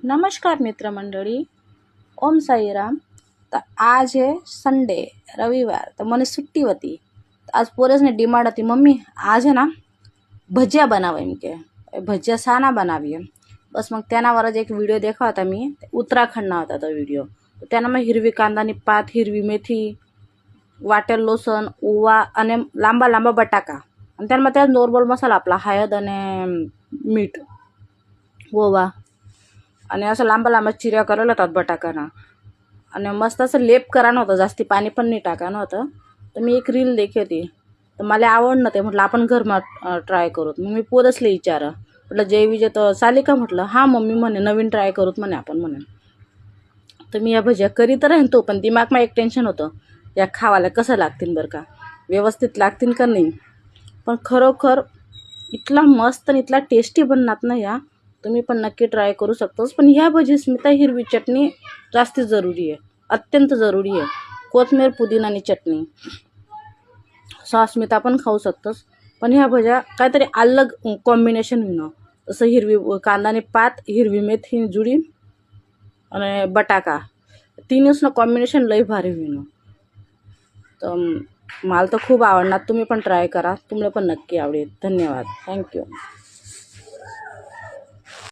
नमस्कार मित्रमंडळी, ओम साईराम. तर आज है संडे रविवार, तर મને सुट्टी होती. आज पोरसने डिमांड હતી, मम्मी आज है ना भजिया बनावा एम के. भजिया साना बनावीए. बस मग त्यानावरच एक व्हिडिओ देखा होता मी. उत्तराखंडना होता तो व्हिडिओ. त्यानं मग हिरवी कांदानी पात, हिरवी मेथी, वाटेल लसण, ओवा आणि लांबा लांबा बटाका आणि त्यानं मग त्या नॉर्मल मसाला आपला हळद आणि मीठ, ओवा आणि असं लांबा लांबा चिऱ्या करायला होतात बटाकाना आणि मस्त असं लेप करायला होतं, जास्ती पाणी पण नाही टाकायला होतं. तर मी एक रील देखी होती, तर मला आवडलं ते. म्हटलं आपण घरमा ट्राय करूत. मग मी पोरसले विचारं, म्हटलं जय विजय तर चालेल का? म्हटलं हां मम्मी म्हणे नवीन ट्राय करूत म्हणे आपण म्हणे. तर मी या भज्या करीत राहतो, पण दिमागमा एक टेन्शन होतं, या खावायला कसं लागतील बरं का, व्यवस्थित लागतील का नाही. पण खरोखर इतला मस्त आणि इतला टेस्टी बनणार ना या, तुम्ही पण नक्की ट्राय करू शकतोस. पण ह्या भजीस्मिता हिरवी चटणी जास्त जरुरी आहे, अत्यंत जरुरी आहे. कोथिंबीर पुदिनानी चटणी सॉसमिता पण खाऊ शकतोस. पण ह्या भज्या काहीतरी अलग कॉम्बिनेशन होईन. जसं हिरवी कांदाने पात, हिरवी मेथी जुडी आणि बटाका, तिन्हीचं कॉम्बिनेशन लई भारी होईन. तर मला तर खूप आवडणार. तुम्ही पण ट्राय करा, तुम्हाला पण नक्की आवडेल. धन्यवाद. थँक्यू.